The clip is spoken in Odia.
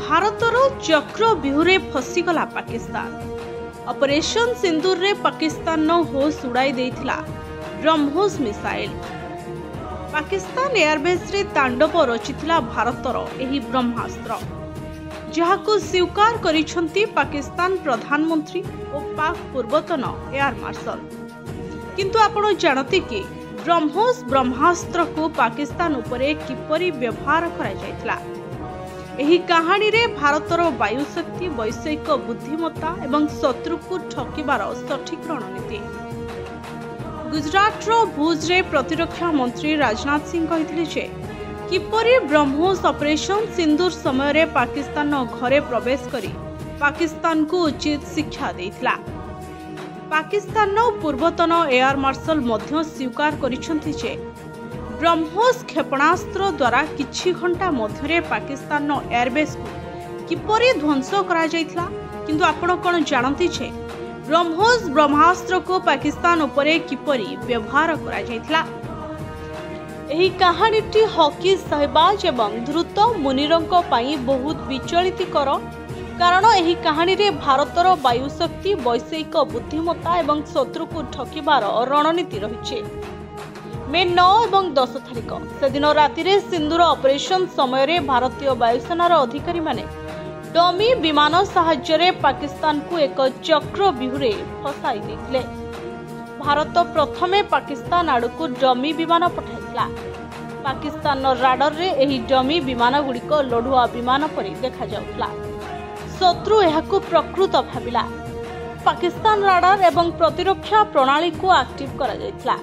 ଭାରତର ଚକ୍ରବ୍ୟୁହରେ ଫସିଗଲା ପାକିସ୍ତାନ। ଅପରେସନ ସିନ୍ଦୁରରେ ପାକିସ୍ତାନର ହୋସ୍ ଉଡ଼ାଇ ଦେଇଥିଲା ବ୍ରହ୍ମୋସ୍ ମିସାଇଲ। ପାକିସ୍ତାନ ଏୟାରବେସ୍ରେ ତାଣ୍ଡବ ରଚିଥିଲା ଭାରତର ଏହି ବ୍ରହ୍ମାସ୍ତ୍ର, ଯାହାକୁ ସ୍ୱୀକାର କରିଛନ୍ତି ପାକିସ୍ତାନ ପ୍ରଧାନମନ୍ତ୍ରୀ ଓ ପାକ୍ ପୂର୍ବତନ ଏୟାର ମାର୍ଶଲ। କିନ୍ତୁ ଆପଣ ଜାଣନ୍ତି କି ବ୍ରହ୍ମୋସ୍ ବ୍ରହ୍ମାସ୍ତ୍ରକୁ ପାକିସ୍ତାନ ଉପରେ କିପରି ବ୍ୟବହାର କରାଯାଇଥିଲା? ଏହି କାହାଣୀରେ ଭାରତର ବାୟୁଶକ୍ତି, ବୈଷୟିକ ବୁଦ୍ଧିମତ୍ତା ଏବଂ ଶତ୍ରୁକୁ ଠକିବାର ସଠିକ୍ ରଣନୀତି। ଗୁଜରାଟର ଭୁଜରେ ପ୍ରତିରକ୍ଷା ମନ୍ତ୍ରୀ ରାଜନାଥ ସିଂ କହିଥିଲେ ଯେ କିପରି ବ୍ରହ୍ମୋସ୍ ଅପରେସନ ସିନ୍ଦୁର ସମୟରେ ପାକିସ୍ତାନର ଘରେ ପ୍ରବେଶ କରି ପାକିସ୍ତାନକୁ ଉଚିତ ଶିକ୍ଷା ଦେଇଥିଲା। ପାକିସ୍ତାନର ପୂର୍ବତନ ଏୟାର ମାର୍ଶଲ ମଧ୍ୟ ସ୍ୱୀକାର କରିଛନ୍ତି ଯେ ବ୍ରହ୍ମୋସ୍ କ୍ଷେପଣାସ୍ତ୍ର ଦ୍ୱାରା କିଛି ଘଣ୍ଟା ମଧ୍ୟରେ ପାକିସ୍ତାନର ଏୟାରବେସ୍କୁ କିପରି ଧ୍ୱଂସ କରାଯାଇଥିଲା। କିନ୍ତୁ ଆପଣ କ'ଣ ଜାଣନ୍ତି ଯେ ବ୍ରହ୍ମୋସ୍ ବ୍ରହ୍ମାସ୍ତ୍ରକୁ ପାକିସ୍ତାନ ଉପରେ କିପରି ବ୍ୟବହାର କରାଯାଇଥିଲା? ଏହି କାହାଣୀଟି ହକି ସହବାଜ ଏବଂ ଧୃତ ମୁନିରଙ୍କ ପାଇଁ ବହୁତ ବିଚଳିତକର, କାରଣ ଏହି କାହାଣୀରେ ଭାରତର ବାୟୁଶକ୍ତି, ବୈଷୟିକ ବୁଦ୍ଧିମତ୍ତା ଏବଂ ଶତ୍ରୁକୁ ଠକିବାର ରଣନୀତି ରହିଛି। ମେ 9 ଏବଂ 10 ତାରିଖ ସେଦିନ ରାତିରେ ସିନ୍ଦୁର ଅପରେସନ ସମୟରେ ଭାରତୀୟ ବାୟୁସେନାର ଅଧିକାରୀମାନେ ଡମି ବିମାନ ସାହାଯ୍ୟରେ ପାକିସ୍ତାନକୁ ଏକ ଚକ୍ରବ୍ୟୁହରେ ଫସାଇ ଦେଇଥିଲେ। ଭାରତ ପ୍ରଥମେ ପାକିସ୍ତାନ ଆଡ଼କୁ ଡମି ବିମାନ ପଠାଇଥିଲା। ପାକିସ୍ତାନର ରାଡାରରେ ଏହି ଡମି ବିମାନଗୁଡ଼ିକ ଲଢୁଆ ବିମାନ ପରି ଦେଖାଯାଉଥିଲା। ଶତ୍ରୁ ଏହାକୁ ପ୍ରକୃତ ଭାବିଲା। ପାକିସ୍ତାନ ରାଡାର ଏବଂ ପ୍ରତିରକ୍ଷା ପ୍ରଣାଳୀକୁ ଆକ୍ଟିଭ କରାଯାଇଥିଲା।